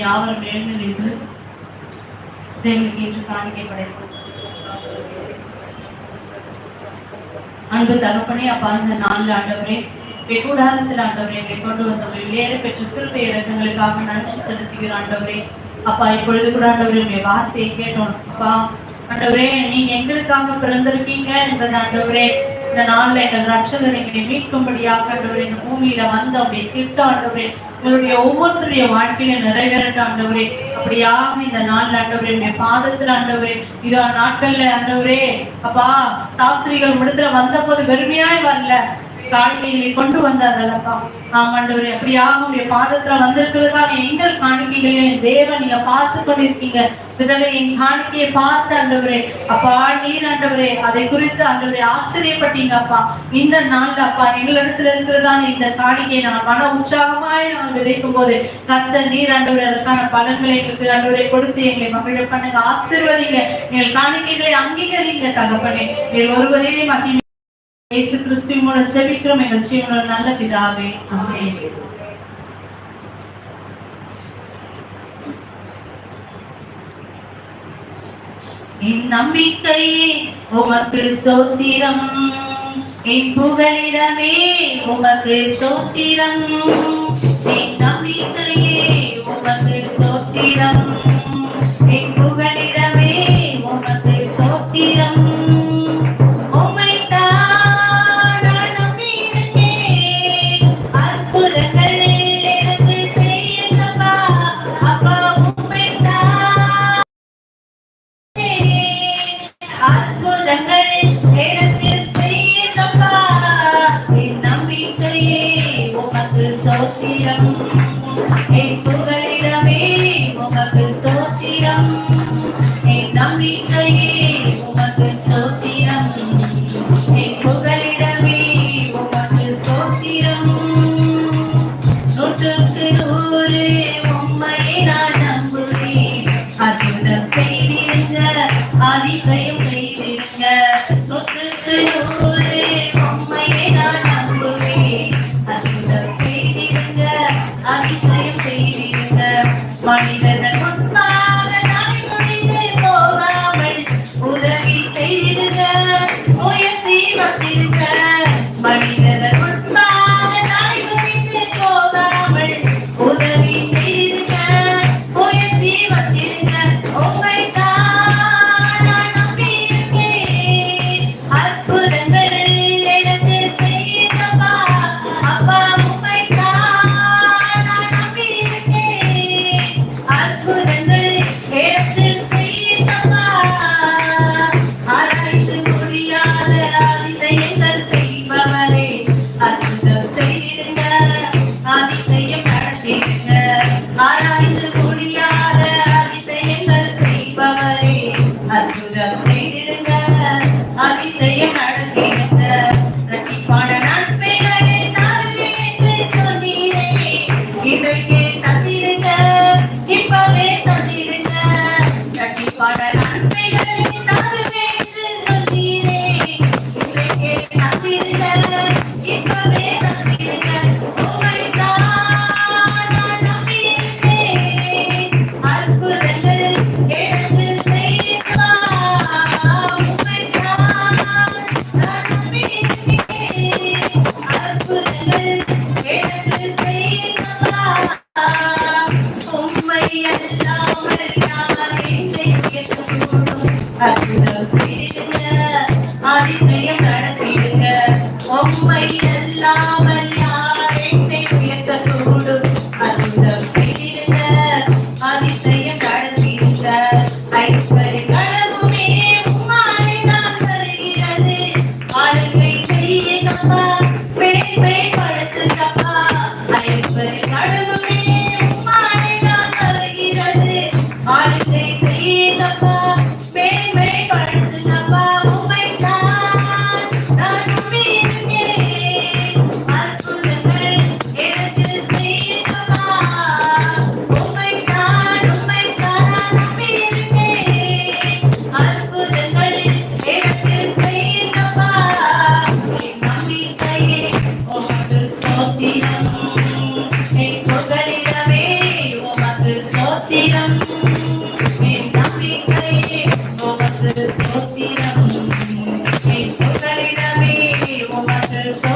யாவரும் எழுந்து நின்று தேவனுக்கு என்று காணிக்கை படைப்போம். அன்பு தகப்பனே, அப்பா, இந்த நாளில் ஆண்டவரே கூடாரத்தில் ஆண்டவரே எங்களை கொண்டு வந்த வெளியேற பெற்ற கிருபை இறக்கங்களுக்காக நன்றி செலுத்துகிற ஆண்டவரே. அப்பா, இப்பொழுது கூட ஆண்டவரே உடைய வார்த்தையை கேட்டோம். அப்பா ஆண்டவரே, நீங்க எங்களுக்காக பிறந்திருக்கீங்க என்பது ஆண்டவரே இந்த நாள்ல எங்கள் ரட்சகர் எங்களை மீட்கும்படியாக ஆண்டவரே இந்த பூமியில வந்து அப்படியே திட்ட ஆண்டவரே உங்களுடைய ஒவ்வொருத்தருடைய வாழ்க்கையில நிறைவேறட்டும் ஆண்டவரே. அப்படியாக இந்த நாள்ல ஆண்டவரே உடைய பாதத்துல ஆண்டவரே இதோ நாட்கள்ல ஆண்டவரே அப்பா சாஸ்திரிகள் விடுதலை வந்த போது வெறுமையாய் வரல, காணிக்கைகளை கொண்டு வந்தார்களப்பா. ஆமாண்டவரே, அப்படியாக உடைய பாதத்துல வந்திருக்கிறதா எங்கள் காணிக்கைகளையும் தேவன் நீங்க பார்த்து கொண்டிருக்கீங்க. விதவை என் காணிக்கையை பார்த்து ஆண்டவரே அப்பா நீர் ஆண்டவரே அதை குறித்து ஆண்டவரே ஆச்சரியப்பட்டீங்க அப்பா. இந்த நாள்ல அப்பா எங்களிடத்துல இருக்கிறதான இந்த காணிக்கையை நாங்கள் மன உற்சாகமாய் நாங்கள் விதைக்கும் போது கர்த்தர் நீர் ஆண்டவரே அதற்கான பலன்களை எங்களுக்கு ஆண்டவரை கொடுத்து எங்களை மகிழ பண்ணுங்க, ஆசீர்வதிங்க, எங்கள் காணிக்கைகளை அங்கீகரிங்க தகப்பனே. நீர் ஒருவரே மகிமை இயேசு கிறிஸ்துவின் மூலம் ஜெபிக்கிறோம் எங்கள் ஜீவனுள்ள நல்ல பிதாவே, ஆமென். என் நம்பிக்கையே உமக்கு ஸ்தோத்திரம், என் புகலிடமே உமக்கு ஸ்தோத்திரம், என் நம்பிக்கையே உமக்கு ஸ்தோத்திரம், என் புகலிடமே உமக்கு ஸ்தோத்திரம்.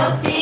ஜோதி